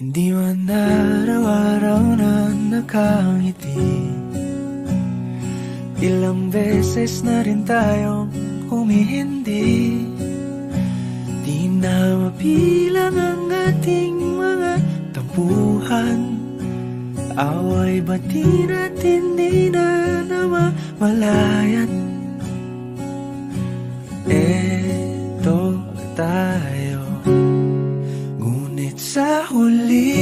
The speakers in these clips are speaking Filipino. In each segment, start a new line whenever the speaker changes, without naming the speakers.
Hindi man araw-araw na nakangiti, ilang beses na rin tayong humihindi. Di na mabilang ang ating mga tampuhan, away bati natin di na namamalayan. Eto tayo, ngunit sa huli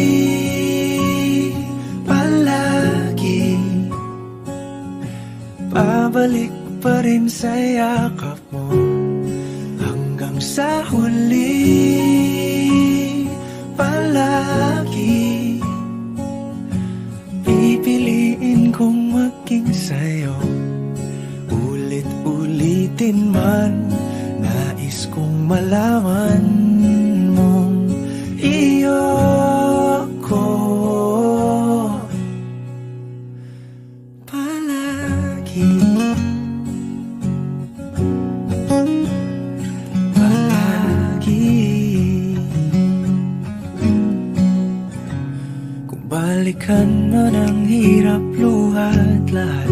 palagi pabalik pa rin sa yakap mo. Hanggang sa huli palagi pipiliin kong maging sa'yo. Ulit-ulitin man, nais kong malaman mong iyo ako palagi. Kung balikan man ang hirap, luhat lahat,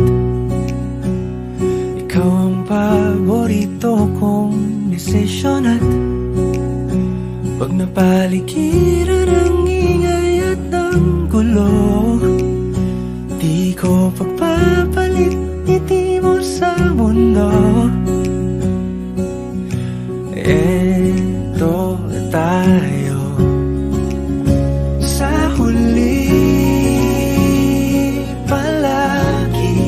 ikaw ang paborito kong desisyon. At pag napaligiran ang ingay at ng gulo, di ko pagpapalit ngiti mo sa mundo. Eto tayo, sa huli palagi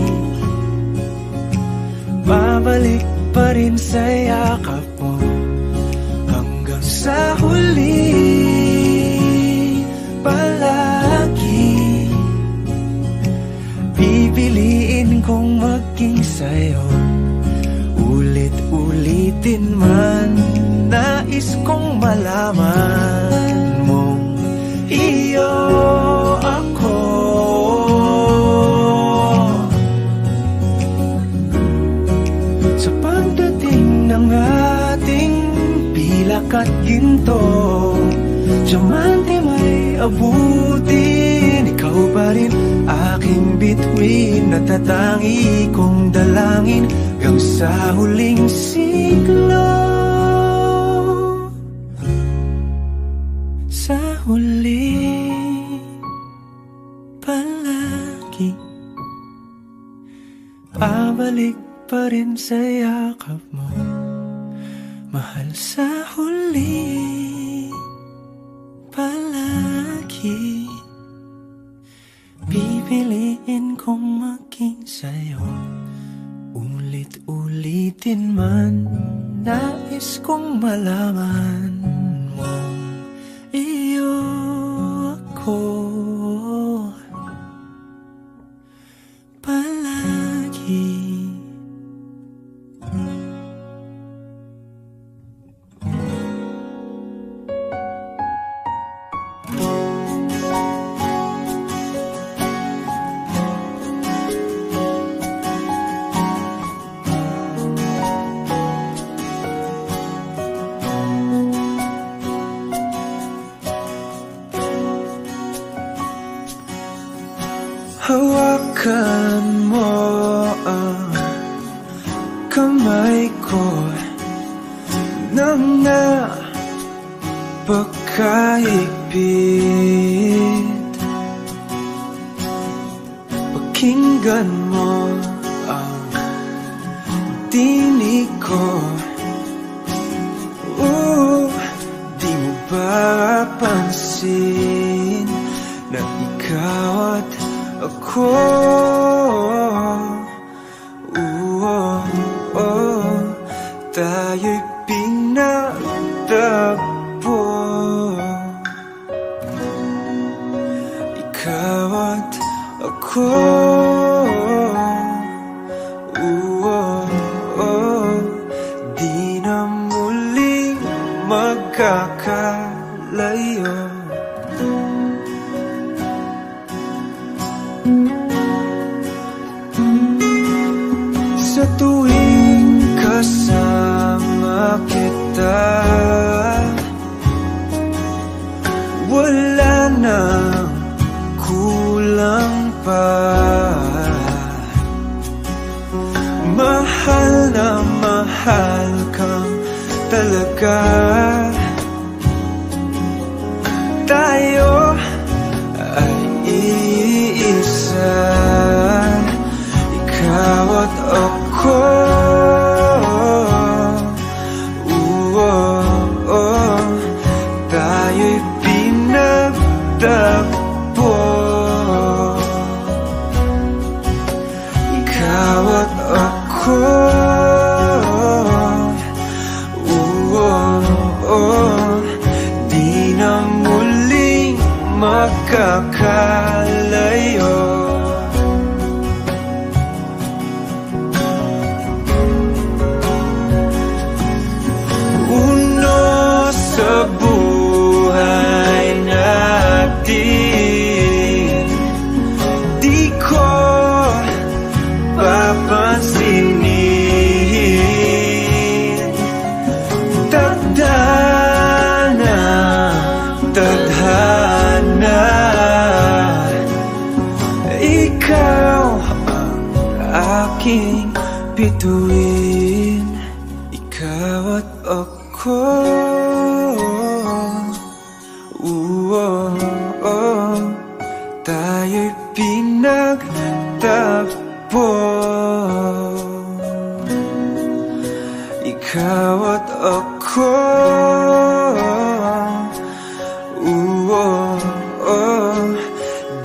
babalik pa rin sa yakap mo. Hanggang sa huli palagi pipiliin kong maging sa'yo. Ulit-ulitin man, nais kong malaman mong iyo ako. Sa pagdating ng ating pilak at ginto, diamante may abutin, ikaw pa rin aking bituin, natatangi kong dalangin hanggang sa huling siglo. Sa huli palagi pabalik pa rin sa yakap mo, mahal. Sa huli palagi pipiliin kong maging sa'yo. Ulit-ulitin man, nais kong malaman mong iyo ako palagi. Hawakan mo ang kamay ko nang napakaigpit. Pakinggan mo ang tinig ko. Di mo ba pansin na ikaw at ako, tayo'y pinagtagpo. Ikaw at ako, di na muling magkakalayo. Sa tuwing kasama kita, wala sanang kulang pa. Mahal na mahal kang talaga. Tayo ay iisa, ikaw at ako. Tayo'y pinagtagpo, ikaw at ako. Di na muling magkakalayo. Uno sa buhay natin, di ko papansinin. Tadhana, tadhana, ikaw ang aking bituin, ikaw at ako. Tayo'y pinagtagpo, ikaw at ako.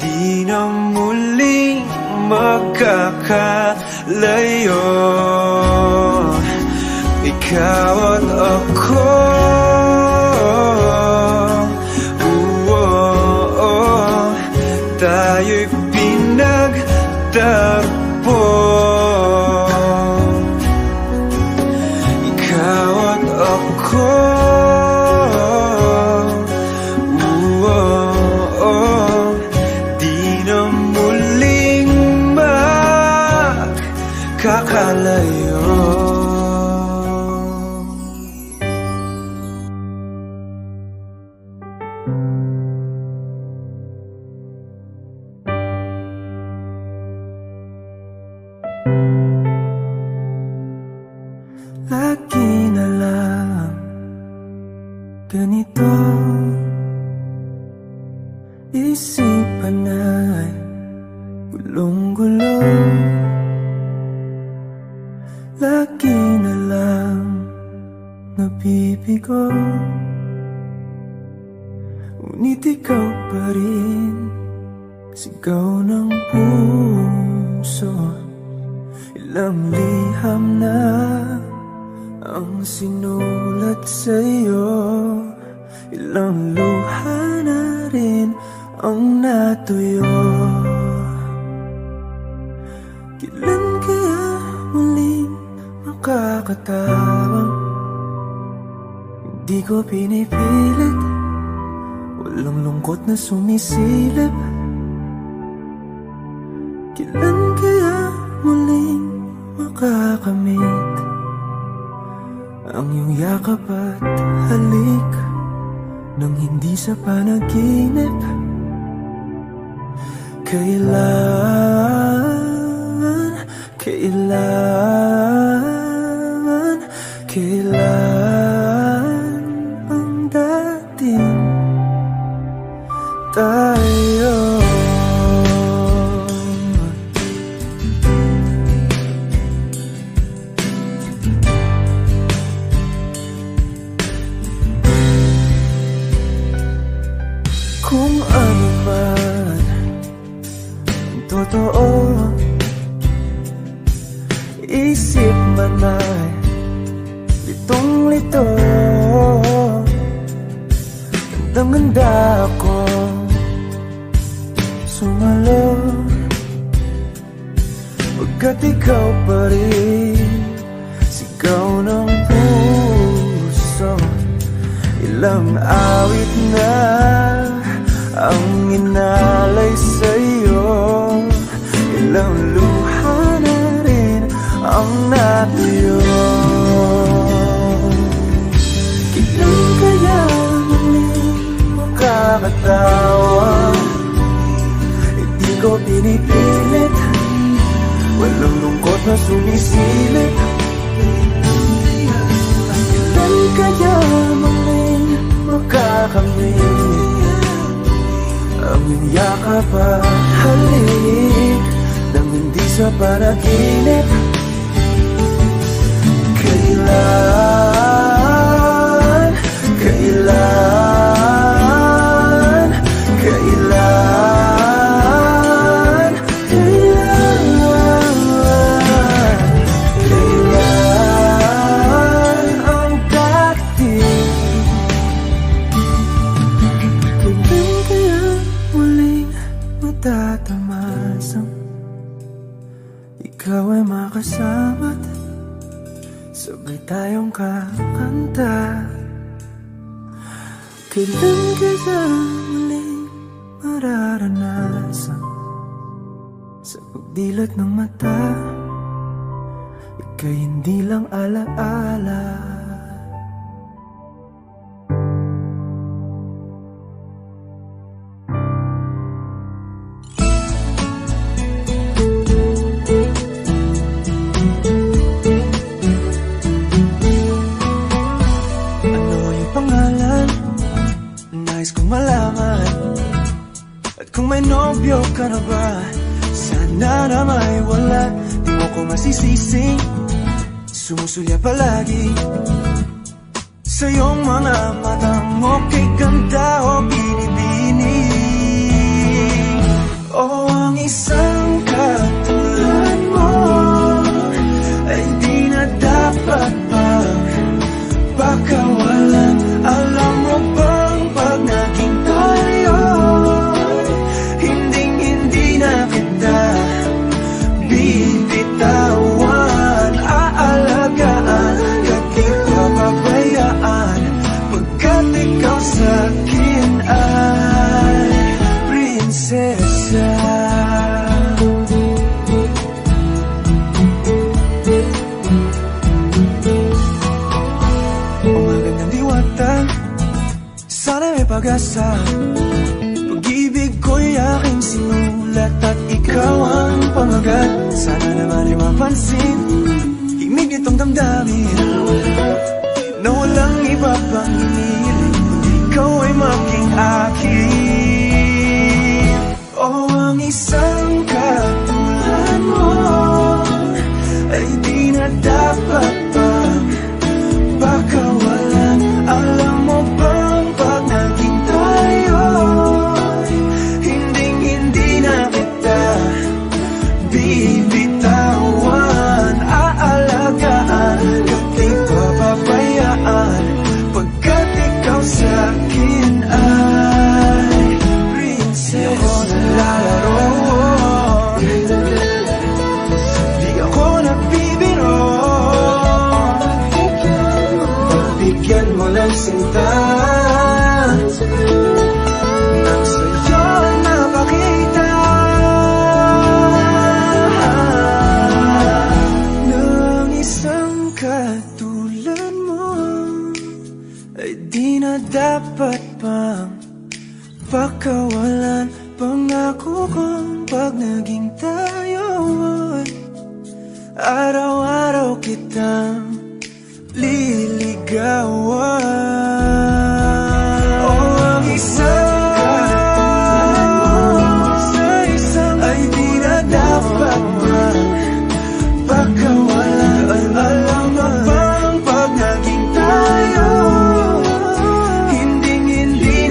Di na muling magkakalayo, ikaw at ako. Tayo'y pinagtagpo, ikaw at ako. Di na muling magkakalayo. Lagi na lang ganito, isipan ay gulong-gulo. Lagi na lang nabibigo, ngunit ikaw pa rin sigaw ng puso. Ilang liham na ang sinulat sa'yo, ilang luha na rin ang natuyo. Kailan kaya muling makakatawang? Hindi ko pinipilit, walang lungkot na sumisilip. Kailan kaya muling makakamit ang iyong yakap at halik nang hindi sa panaginip? Kailan ang dating tayo? Kung ano man ang totoo, isip man ay litong-lito. Gandang-ganda ako sumalo, pagkat ikaw pa rin sigaw ng puso. Ilang awit na ang inalay sa'yo, ilang luha na rin ang natuyo. Kailan kaya muling makakatawa? ko pinipilit, walang lungkot na sumisilip. Kailan kaya muling makakamit ang iyong yakap at halik nang hindi sa panaginip? Kailan, kailan, kailan, kailan ang dating? Kailan kaya muling matatamasang ikaw ay makasama't sabay tayong kakanta? Kailan kaya muling mararanasan sa pagdilat ng mata ika'y hindi lang alaala?
Kung may nobyo ka na ba, sana na may wala. Di mo ko masisisi, sumusulya palagi sa iyong mga matang okay ganda o binibini. O ang isang katulad mo ay di na dapat pagpakawalan. Alam mo bang pag naging tayo, bibitawan, aalagaan, di papabayaan, pagkat ikaw sa'kin ay prinsesa. Umagandang diwata, sana may pag-asa. Pag-ibig ko'y aking sinulat at ikaw ang pamagat. Sana naman ay mapansin himig nitong damdamin na walang iba pang hinihiling kundi ikaw ay maging akin. O ang isang katulad mo ay di na dapat pagpakawalan. Alam mo bang pag naging tayo, hindi na kita bibitawan, aalagaan, di papabayaan, pagkat ikaw sa'kin ay prinsesa. Di ako naglalaro, di ako nagbibiro, pagbigyan mo lang sinta nang sa'yo napakita ng isang katulad mo ay di na dapat pang pakawalan. Pangako kong pag naging tayo ay araw-araw kitang liligawan. O ang isang ay di na dapat pagkawalan. Alam mo bang pag naging tayo, hindi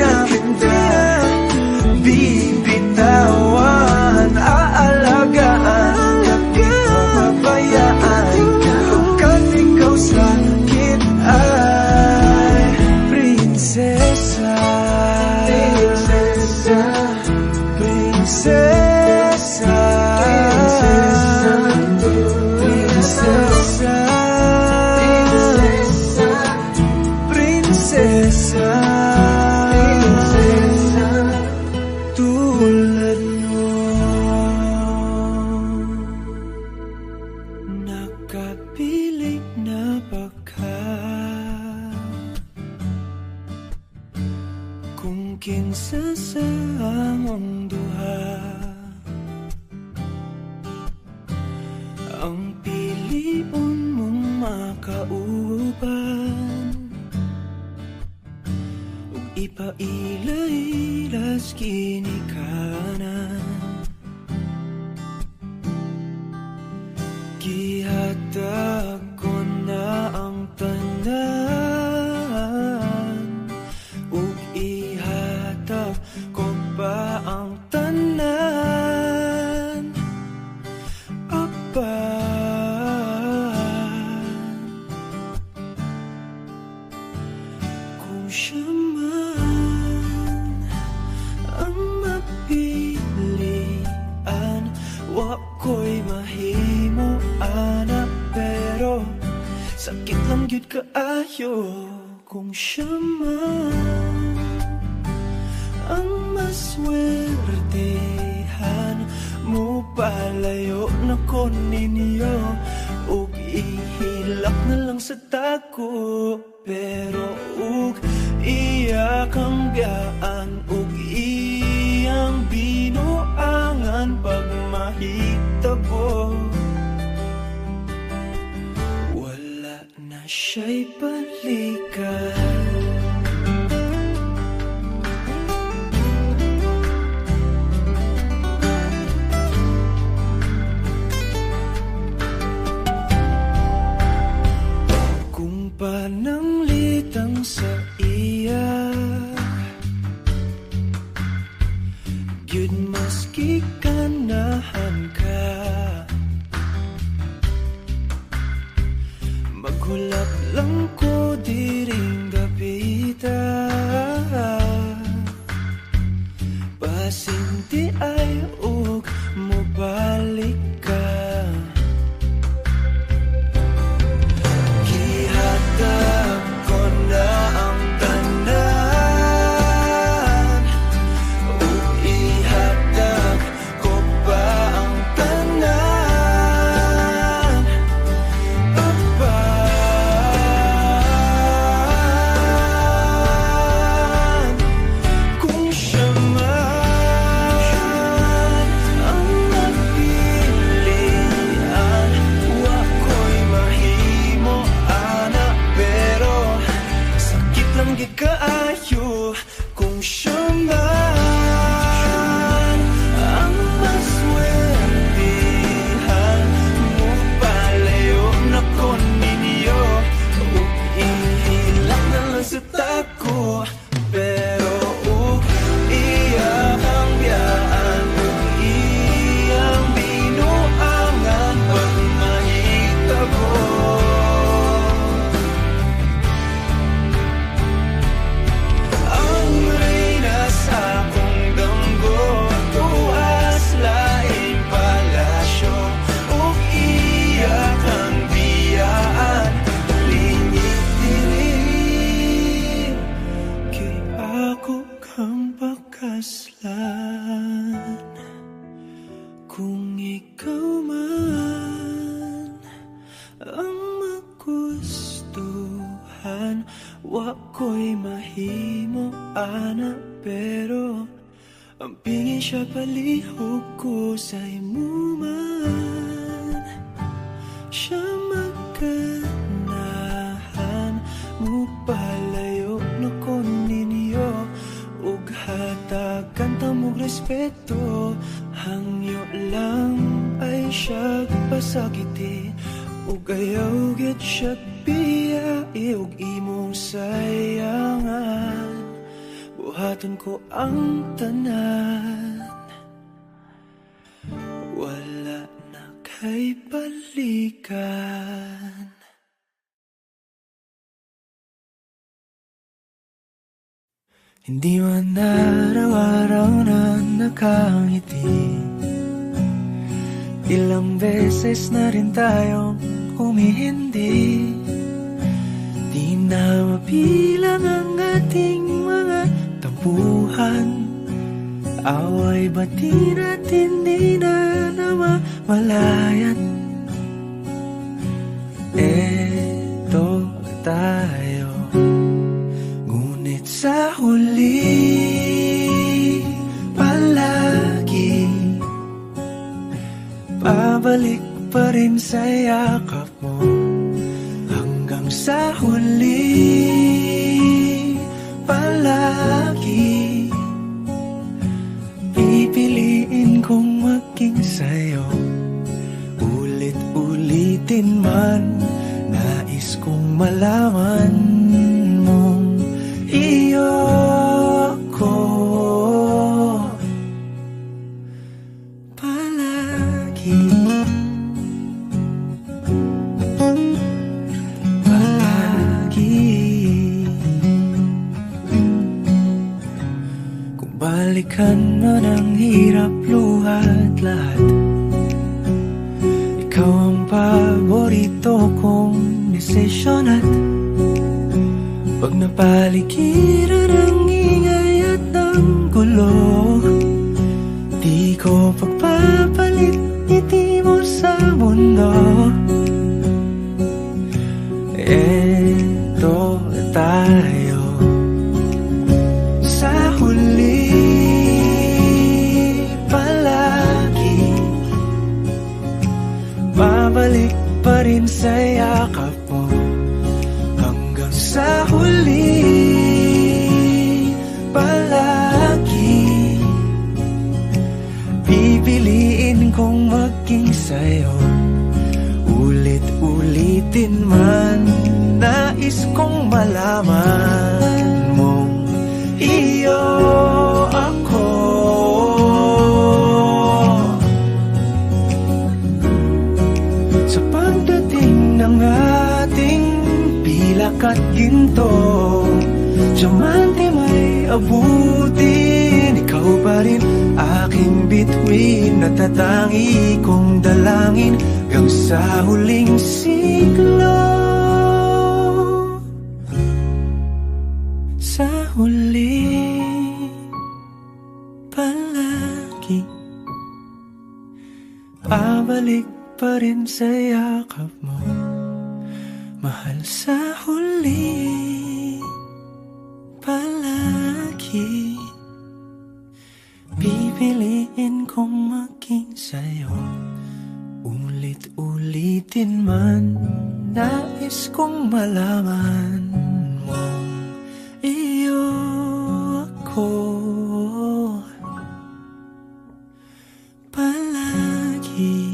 na kita bibitawan, aalagaan, di papabayaan, pagkat ikaw sa'kin ay prinsesa. Prinsesa, prinsesa, prinsesa, prinsesa, tulad mo.
Nakapilig na baka kung kinsa sa among duha ipailaylas kinikanan. Gihatag ko na ang tanan, ug ihatag ko pa ang tanan. Apan kung siya man ang mapilian, wa ko'y mahimo ana, pero sakit lang gyud kaayo kung siya man ang maswertehan. Mo palayo na ko ninyo, ug ihilak na lang sa tako, pero ug iya kang biyaan, ug iyang binuangan pag mahitabo. Wala na siya'y balikan. Pananglitang sa iya, gyud maski ganahan ka, maghulap lang ko diring dapita, pasinti ay ug mobalik ka. Kaayo kung siya man ang maswertihan, mo palayo na ko ninyo, ug ihilak na lang sa tako, pero ug iya kang biyaan, ug iyang binuangan pag mahitabo. Kung ikaw man ang magustuhan, wa ko'y mahimo ana, pero ang pingin siya palihog ko sa imo man. Siya magkanahan, mo palayo na ko ninyo, ug hatagan ta mong respeto. Hangyo lang ay siya pasakiti, ug ayaw gid siya biyai, ug imong sayangan. Buhaton ko ang tanan, wala na kay balikan. Hindi man araw-araw na nakangiti, ilang beses na rin tayong humihindi. Di na mabilang ang ating mga tampuhan, away bati natin di na namamalayan. Eto tayo, ngunit sa huli palagi pabalik pa rin sa yakap mo. Hanggang sa huli palagi Balikan mo ng hirap, luha at lahat. Ikaw ang paborito kong desisyon at pag napaligiran ng ingay at ng gulo, di ko pagpapalit ngiti mo sa mundo. Eto tayo sa huli palagi, babalik pa rin sa yakap mo hanggang sa huli palagi. Pipiliin kong maging sa'yo, ulit-ulitin man. Nais kong malaman mong iyo ako. Sa pagdating ng ating pilak at ginto, diamante may abutin, ikaw pa rin aking bituin, natatangi kong dalangin hanggang sa huling siglo. Sa huli palagi, babalik pa rin sa yakap mo, mahal. Sa huli palagi, pipiliin kong maging sa'yo, ulit-ulitin man. Nais kong malaman mong iyo ako palagi.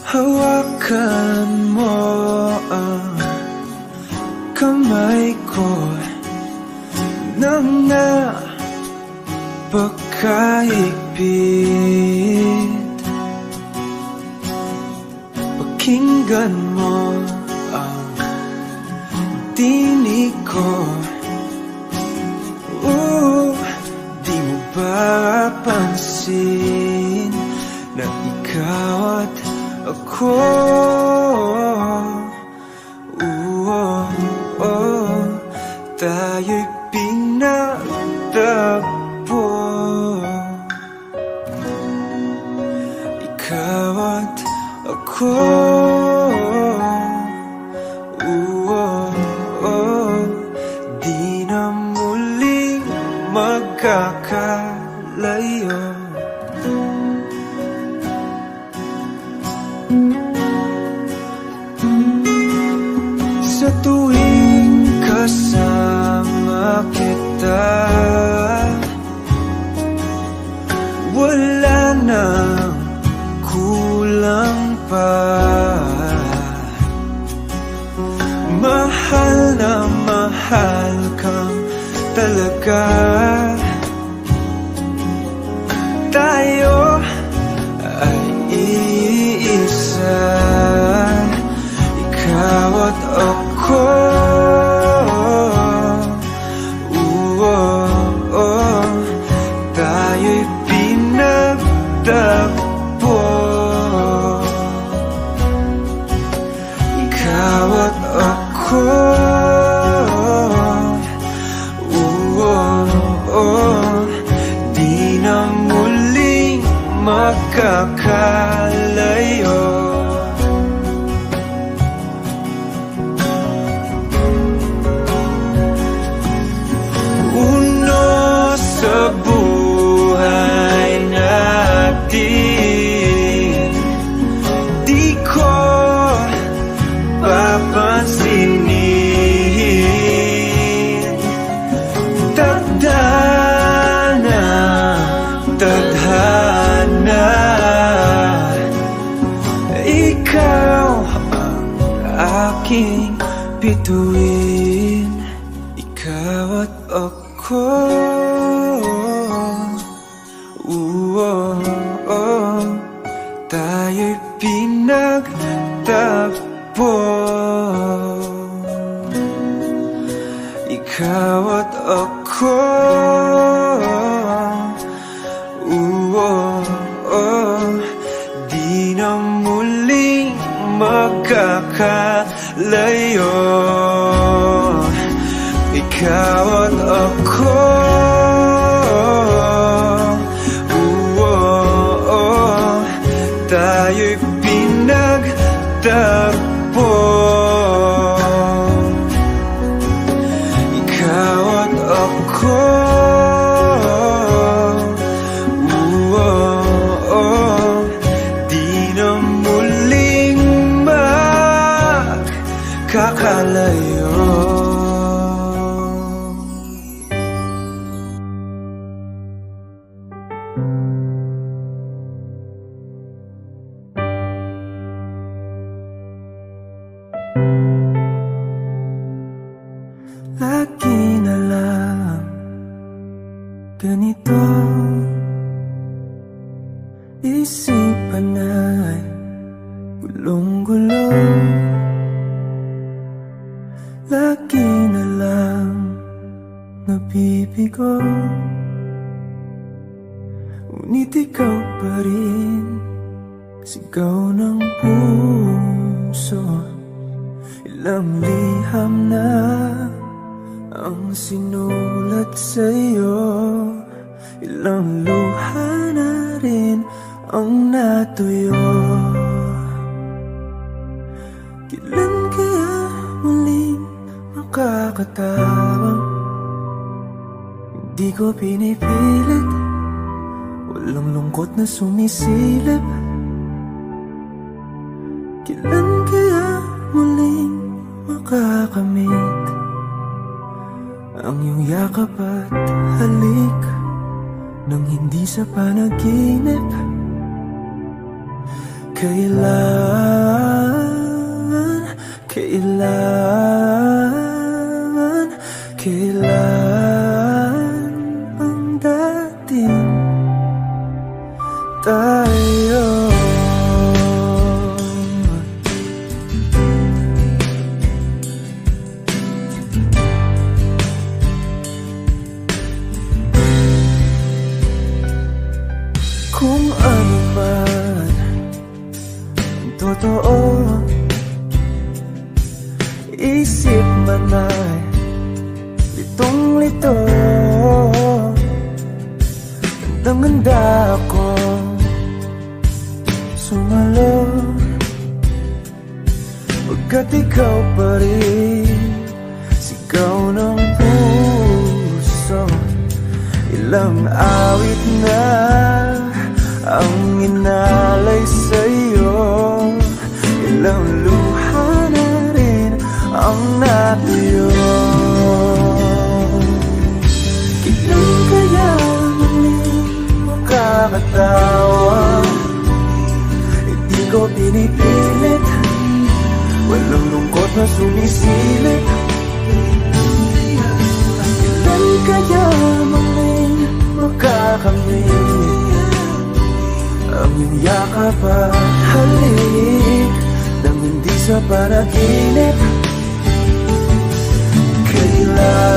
Hawakan mo ang kamay ko nang napakahigpit. Pakinggan mo ang tinig ko. Di mo ba pansin na ikaw at ako, tayo'y pinagtagpo. Ikaw at ako, di na muling magkakalayo. Sa tuwing kasama kita, wala nang kulang pa. Mahal na mahal kang talaga. Tayo ay iisa, ikaw at ako. Tayo'y pinagtagpo. Ikaw at ako, di na muling magkakalayo. Sa buhay natin, di ko papansinin. Tadhana, tadhana,
aking bituin. Ikaw at ako, tayo'y pinagtagpo. Ikaw at ako, di na muling magkakalayo. Ikaw at ako, tayo'y pinagtagpo. Ikaw at ako, di na muling magkakalayo. Lagi na lang ganito, isipan ay gulong-gulo. Lagi na lang nabibigo, ngunit ikaw pa rin sigaw ng puso. Ilang liham na ang sinulat sa'yo, ilang luha na rin ang natuyo. Kailan kaya muling makakatawang? Hindi ko pinipilit, walang lungkot na sumisilip. Kailan kaya muling makakamit ang iyong yakap at halik nang hindi sa panaginip? Kailan ang dating tayo? Kung ano man ang totoo, isip man ay litong-lito. Gandang-ganda ako sumalo, pagkat ikaw pa rin sigaw ng puso. Ilang awit na ang inalay sa'yo, ilang luha na rin ang natuyo. Kailan kaya muling makakatawa? Hindi ko pinipilit, walang lungkot na sumisilip. Kailan kaya muling makakamit ang iyong yakap at halik nang hindi sa panaginip? Kailan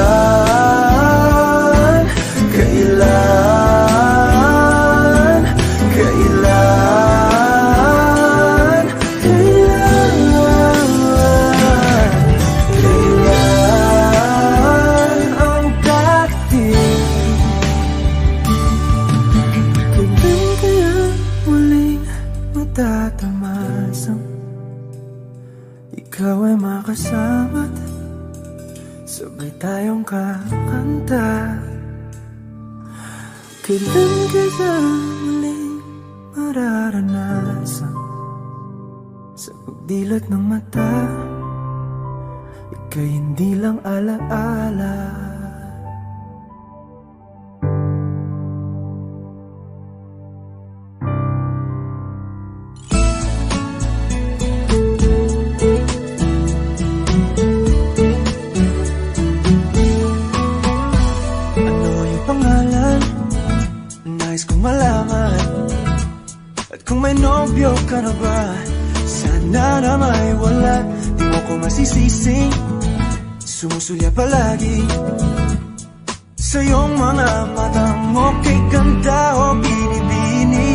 ang dating? Kailan kaya muling matatamasang ikaw ay makasama't sabay tayong kakanta? Kailan kaya muling mararanasan sa pagdilat ng mata, ika'y hindi lang alaala? nobyo ka na ba? Sana na may wala, di mo ko masisising sumusulya palagi sa iyong mga mata mo, kay ganda o binibini.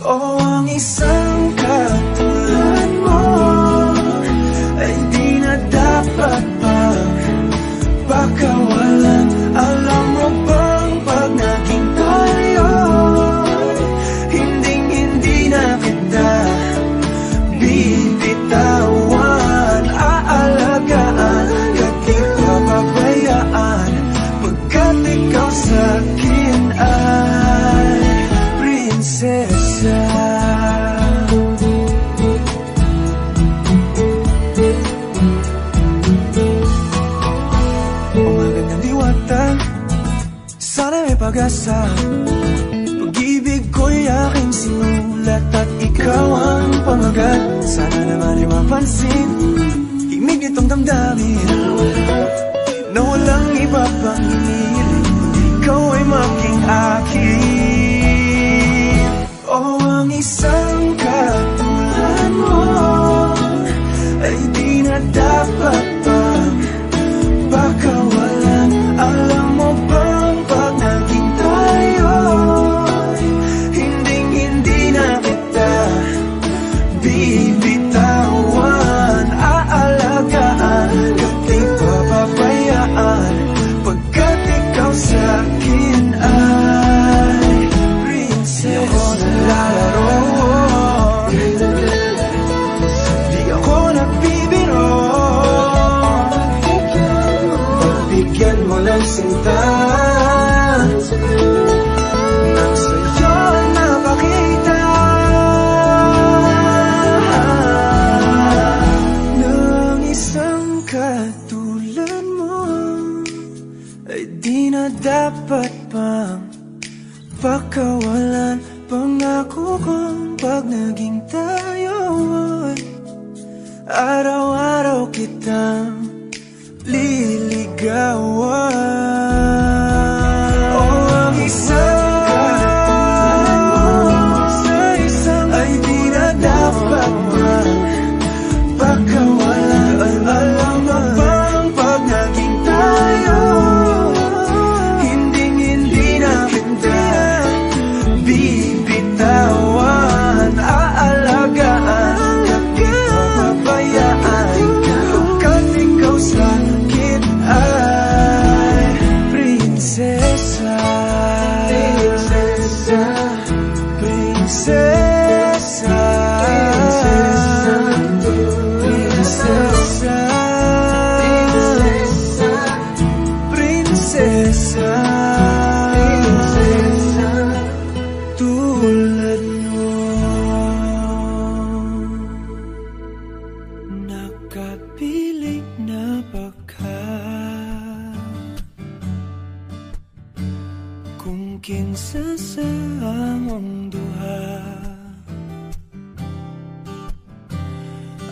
Oh, ang isang katulad mo ay di na dapat pagpakawalan. Alam mo bang pag naging tayo, hindi na kita bibitawan. Aalagaan at di papabayaan, pagkat ikaw sa'kin ay prinsesa. Umagandang diwata, sana may pag-asa. Pag-ibig ko'y aking sinulat at ikaw ang pamagat. Sana naman ay mapansin himig nitong damdamin na walang iba pang hinihiling, ikaw ay maging akin. Oh, ang isang katulad mo ay di na dapat pagpakawalan. Alam mo bang pag naging tayo, hindi na kita bibitawan. Aalagaan at di papabayaan, pagkat ikaw sa'kin ay prinsesa. Di ako naglalaro, di ako nagbibiro. Pagbigyan mo ng sinta nang sa'yo napakita ng isang katulad mo ay di na dapat pang pagkawalan. Pangako kong pag naging tayo ay araw-araw kitang liligawan. Oh, ang isang katulad sa isang ay di na dapat pagkawalan. Alam mo bang pag naging tayo, hindi na kita bibitawan. Aalagaan at di papabayaan, pagkat ikaw sa'kin ay prinsesa. Prinsesa, prinsesa, prinsesa, prinsesa, prinsesa, tulad mo. Nakapilig na baka kung kinsa sa among duha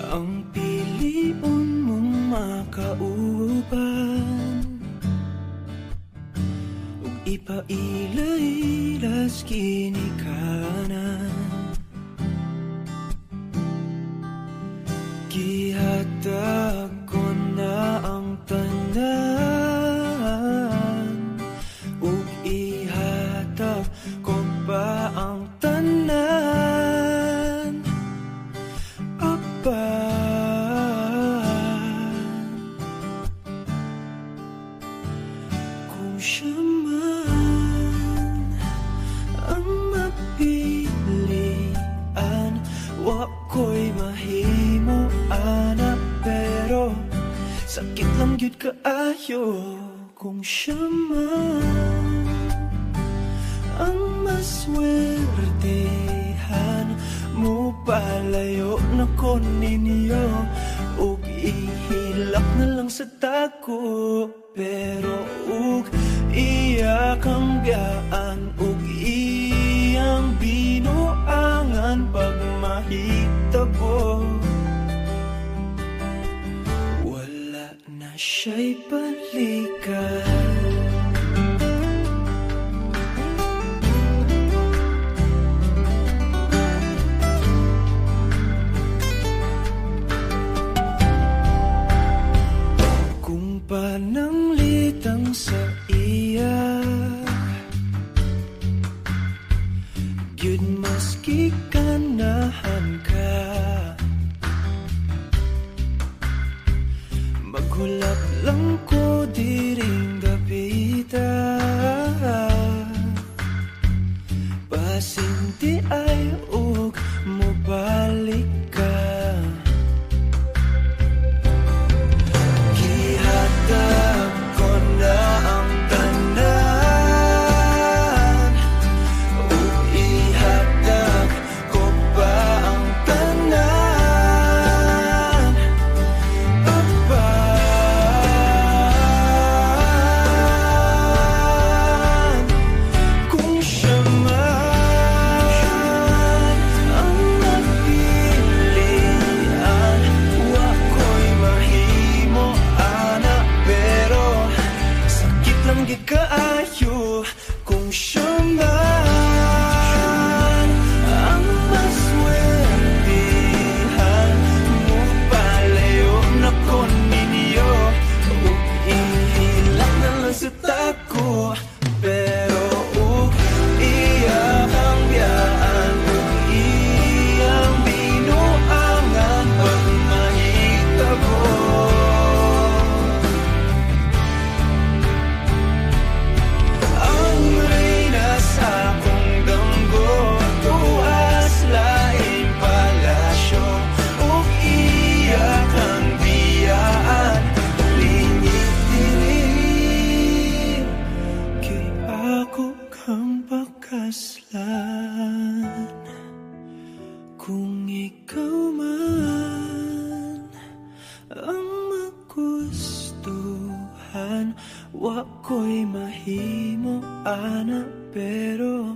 ang piliun mong makauban, ug ipailay-ilas kinikanan. Gihatag ko na ang tanan, ug ihatag ko pa ang tanan. Kung siya man ang mapilian, wako'y mahimo ana, pero sakit lang gyud kaayo. Kung siya man ang maswertehan, mo palayo na ko ninyo, ug ihilak na lang sa tako. Pero ug iya kang biyaan, ug iyang binuangan pag mahitabo, wala na siya'y balikan.
gyud maski ganahan ka. Maghulap lang ko diring gapita, pasinti ay ug mobalik ka. Gihatag ko na ang tanan, ug ihatag ko pa ang tanan. Apan kung siya man ang napilian, wa ko'y mahimo ana, pero sakit lang di kaayo kung siya man ang maswertihan. Mo palayo na ko ninyo, ug ihilak na lang sa tako, pero ug iyang biyaan, ug iyang binuangan pag mahitabo. Ang reyna sa akong damgo, tuas laing palasyo, ug iyak ang biyaan, lingit dili. Kay ako kang pakaslan, kung ikaw man ang magustuhan, wa ko'y mahimo ana, pero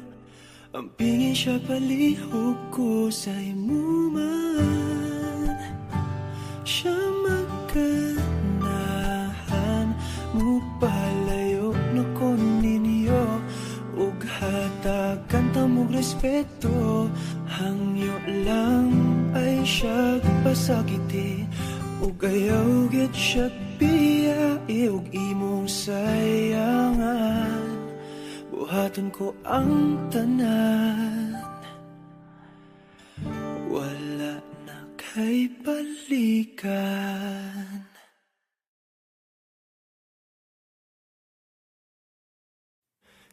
ang pingin siya palihog ko sa imo man. Siya magkanahan, mo palayo na ko ninyo, ug hatagan ta mong respeto. Hangyo lang ay siya pasakiti, ug ayaw gid siya biyai, ug imong sayangan. Buhaton ko ang tanan, wala na kay balikan.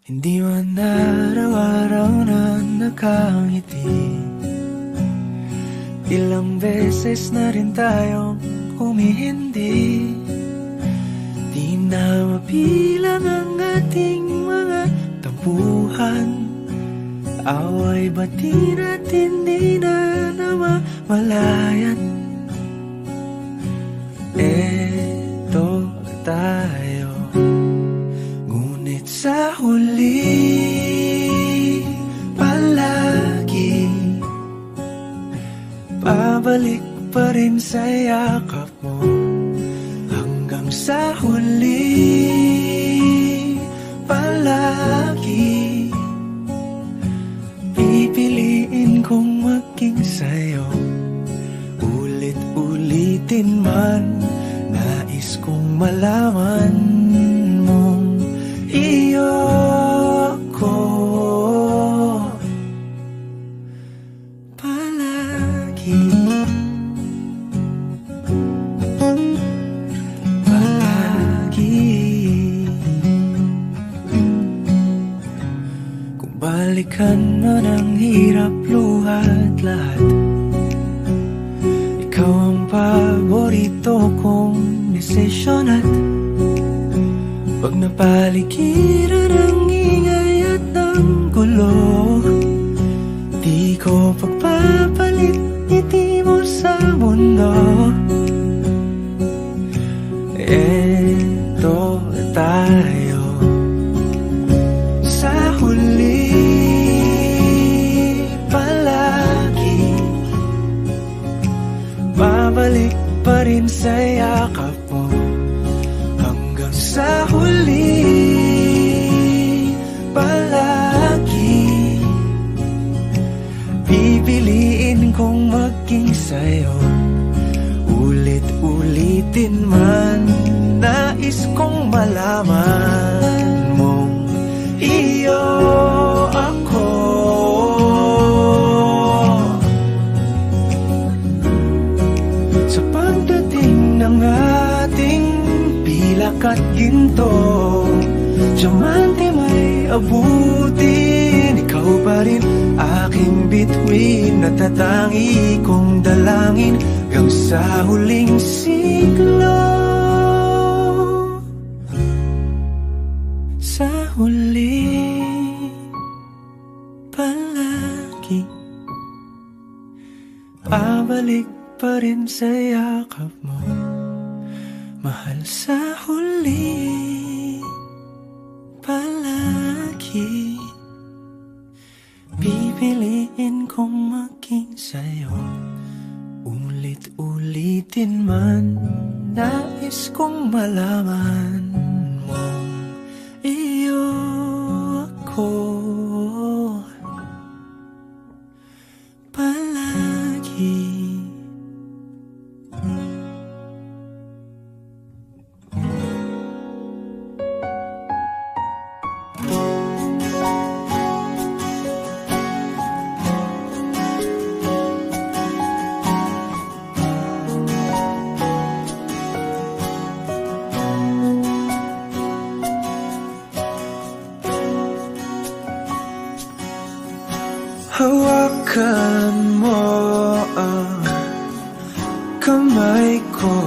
Hindi man araw-araw na nakangiti, ilang beses na rin tayong humihindi. Di na mabilang ang ating mga tampuhan, away bati natin di na namamalayan. Eto tayo, ngunit sa huli palagi pabalik pa rin sa yakap mo. Hanggang sa huli palagi pipiliin kong maging sa'yo. Ulit-ulitin man, nais kong malaman mong iyo ko palagi. Kung balikan man ang hirap, luhat lahat, ikaw ang paborito kong desisyon. At pag napaligiran ang ingay at ang gulo, di ko pagpapalit ngiti mo sa mundo. Eto tayo sa huli palagi, babalik pa rin sa yakap mo. Hanggang sa huli palagi pipiliin kong maging sa'yo. Ulit-ulitin man, nais kong malaman mong iyo ako
abutin. Ikaw pa rin aking bituin, natatangi kong dalangin hanggang sa huling siglo. Sa huli palagi babalik pa rin sa yakap mo, mahal. Sa huli palagi pipiliin kong maging sa'yo. Ulit-ulitin man, nais kong malaman mong iyo ako palagi. Hawakan mo ang kamay ko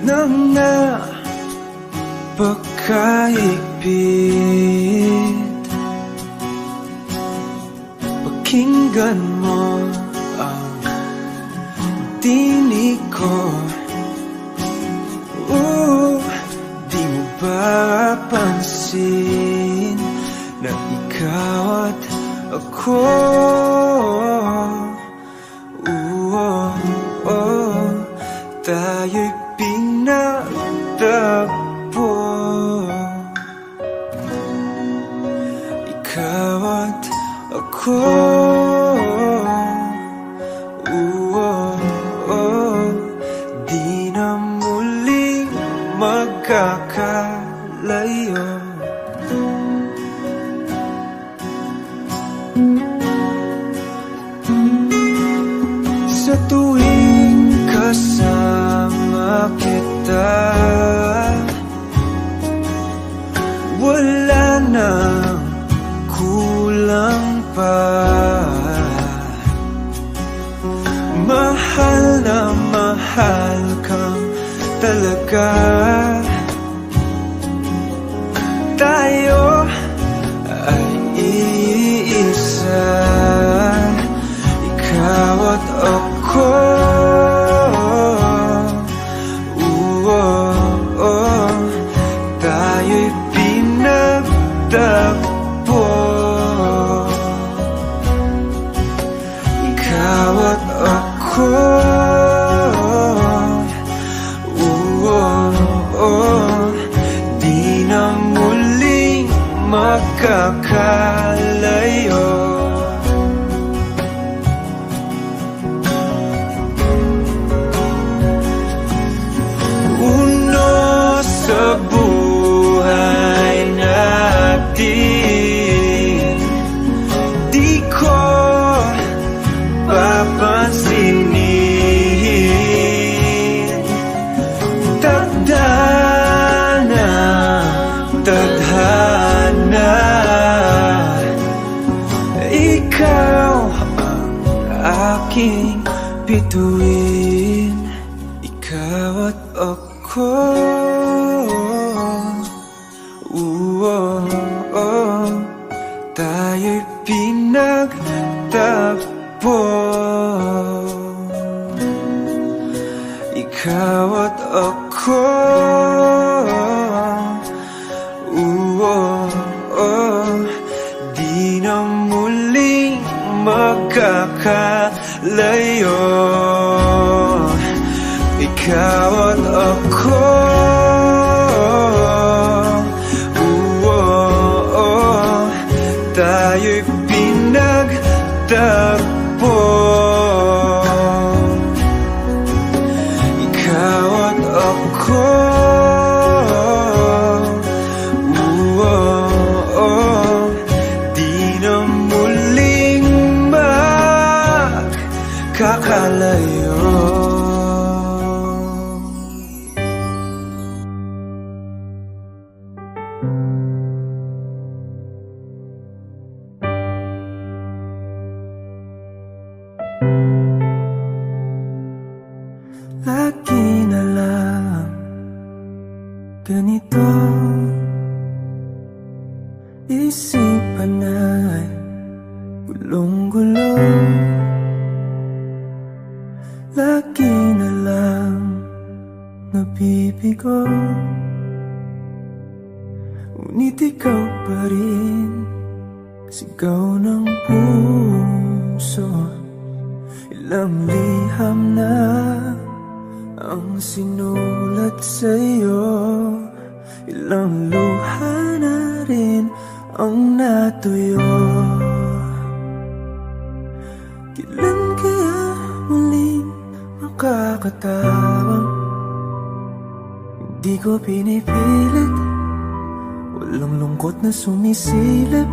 nang napakahigpit. Pakinggan mo ang tinig ko. Di mo ba pansin na ikaw at ako, tayo'y pinagtagpo. Ikaw at ako, di na muling magkakalayo. Sa tuwing kasama kita, wala nang kulang pa. Mahal na mahal kang talaga. Tayo ay iisa, ikaw at ako. Tayo'y pinagtagpo. Ikaw at ako, di na muling magkakalayo. Sa buhay natin, di ko papansinin. Tadhana, tadhana, ikaw ang aking bituin. Ikaw at ako, tayo'y pinagtagpo. Ikaw at ako, di na muling magkakalayo. Ikaw at ako, tayo'y pinagtagpo. Ikaw at ako, di na muling magkakalayo.
Lagi na lang ganito, isipan ay gulong-gulo. Lagi na lang nabibigo, ngunit ikaw pa rin sigaw ng puso. Ilang liham na ang sinulat sa'yo, ilang luha na rin ang natuyo. Kailan kaya muling makakatawang hindi ko pinipilit, walang lungkot na sumisilip.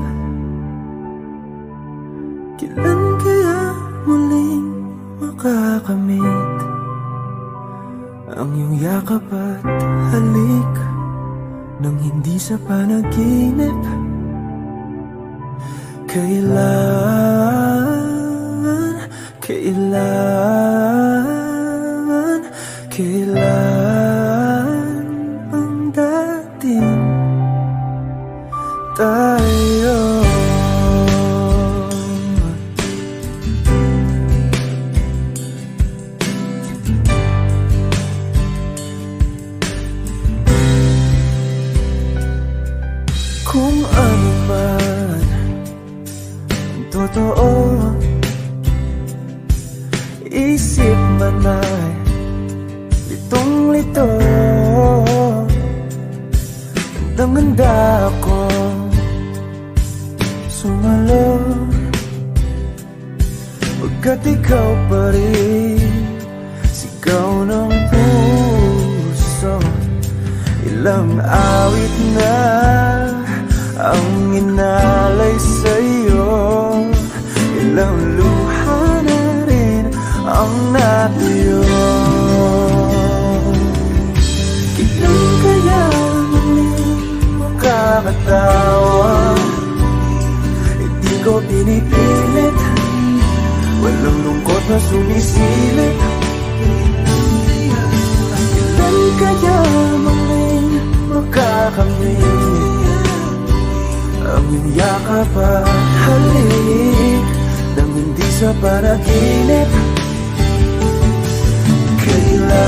Kailan kaya muling makakamit ang iyong yakap at halik nang hindi sa panaginip? Kailan ang dating tayo? Kung ano man ang totoo, isip man ay litong-lito. Handang-handa ako sumalo, pagkat ikaw pa rin sigaw ng puso. Ilang awit na ang inalay sa'yo, ilang luha na rin ang natuyo. Kailan kaya muling makakatawa? Hindi ko pinipilit, walang lungkot na sumisilip. Kailan kaya muling makakamit ang iyong yakap at halik nang hindi sa panaginip? Kailan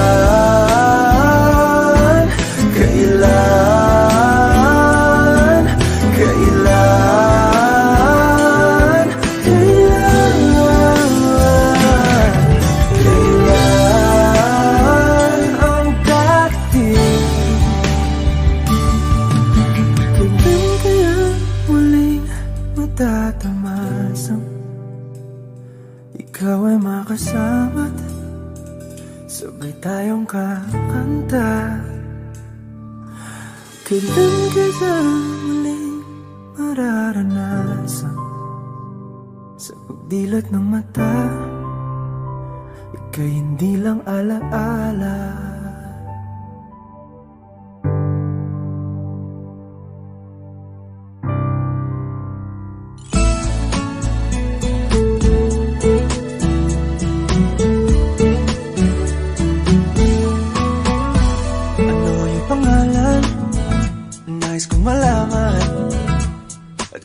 ang dating? Kailan kaya muling matatamasang ikaw ay makasama't sabay tayong kakanta? Kailan kaya muling mararanasan sa pagdilat ng mata ika'y hindi lang alaala?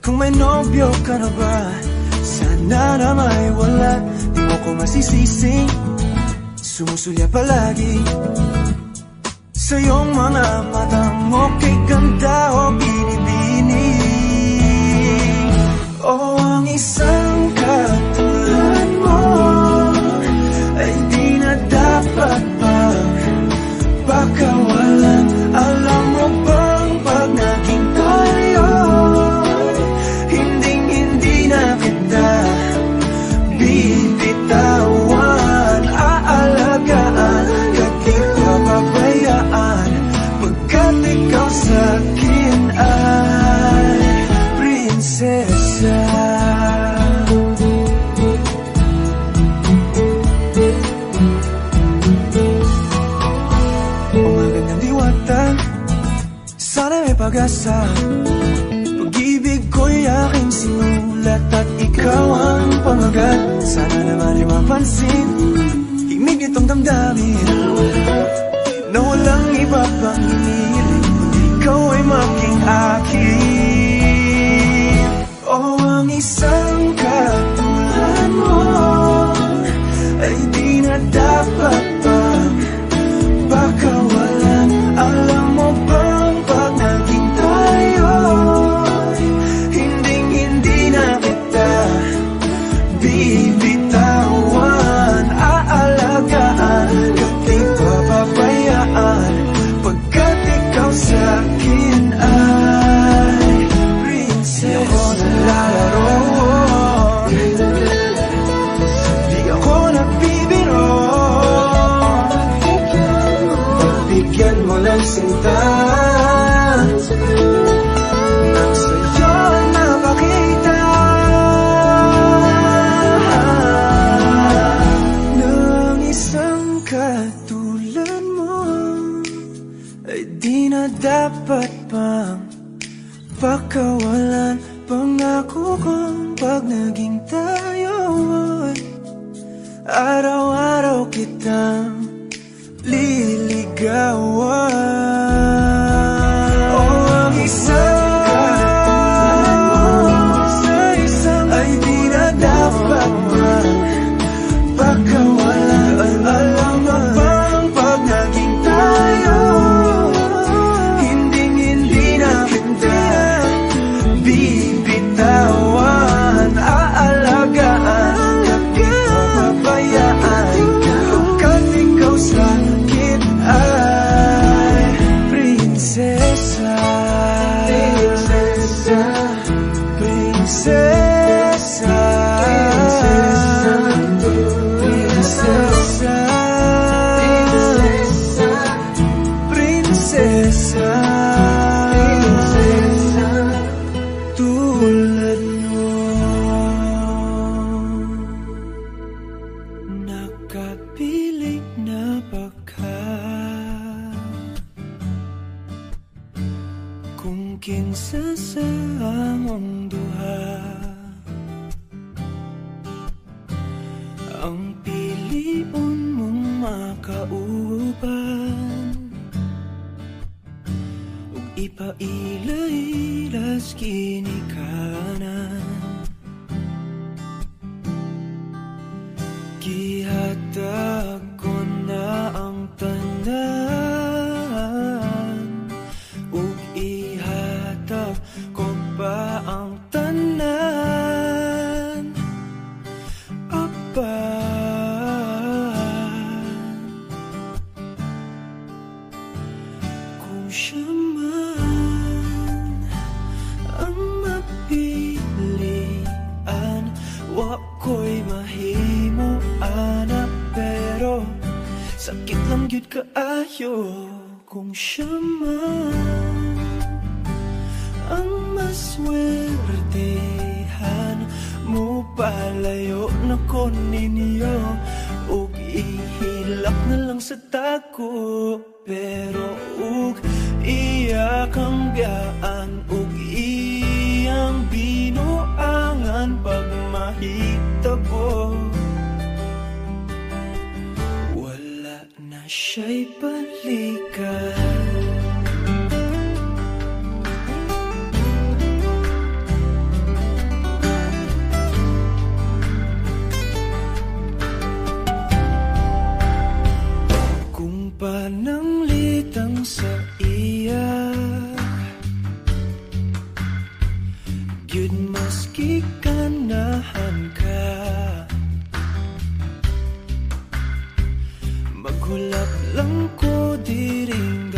Kung may nobyo ka na ba, sana na may wala. Di mo ko masisising sumusulya palagi sa iyong mga matang okay ganda o binibini. O ang isang katulad mo ay di na dapat pagpakawalan. Alam mo bang pag naging tayo, hindi na kita bibitawan. Aalagaan, di pa pabayaan, pagkat ikaw sa'kin ay prinsesa. Umagang ng diwata, sana may pag-asa. Pag-ibig ko'y aking sinulat at ikaw ang pamagat. Sana bibitawan, aalagaan, di papabayaan, pagkat ikaw sa'kin ay princess. Di ako nalalaro, di ako nagbibiro, pagbigyan mo lang sinta nang sa'yo napakita ng isang katulad mo ay di na dapat pang pakawalan. Pangako kong pag naging tayo ay araw-araw kitang liligawan. Oh, ang isang ay di na dapat pang pakawalan. Alam mo bang pag naging tayo, hindi na kita bibitawan, aalagaan, papabayaan, pagkat ikaw sa'kin ay prinsesa. Prinsesa, prinsesa, prinsesa, prinsesa, prinsesa, tulad mo. Nakapiling na baka kung kinsa sa among duha ang piliun mong makauban, ug ipaila-ilas kinikanan. Gihatag ko na ang tanan, ug ihatag ko pa ang tanan. Kung siya man ang mapilian, wa ko'y mahimo ana, pero sakit lang yun kaayo. Kung siya man ang maswertehan, mo palayo na ko ninyo, ug ihilak na lang sa tako, pero ug iya kang biyaan, ug iyang binuangan pag mahitabo. Wala na siya'y balikan. Pananglitang sa iya, gyud maski ganahan ka, maghulap lang ko diring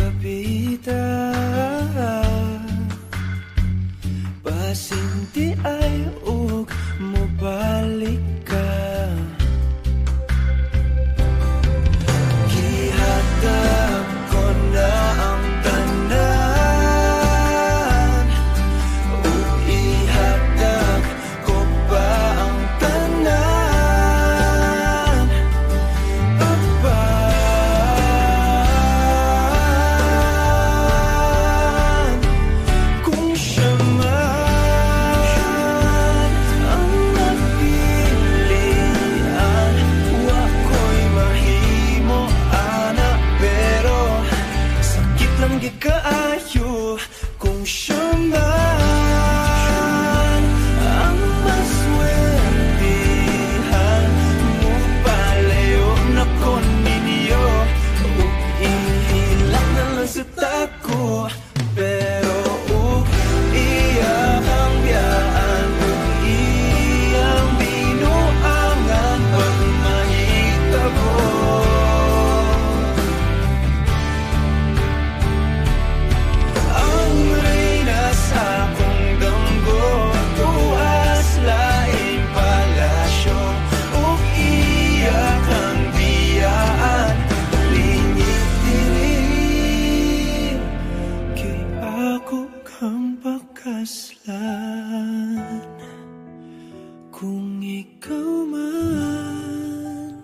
man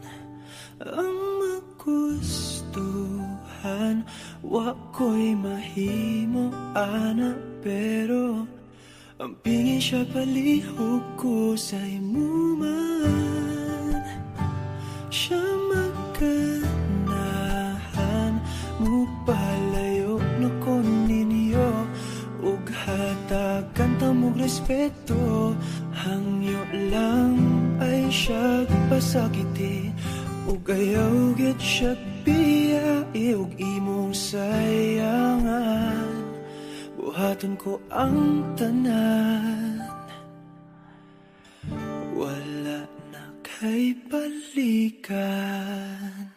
ang magustuhan, wa ko'y mahimo ana, pero ang pingin siya palihog ko sa imo man. Siya magkanahan mo palayo na ko ninyo, ug hatagan tamog respeto. Hangyo lang ay siya pasakiti, ug ayaw git siya biyai, ug imong sayangan. Buhaton ko ang tanan, wala na kay balikan.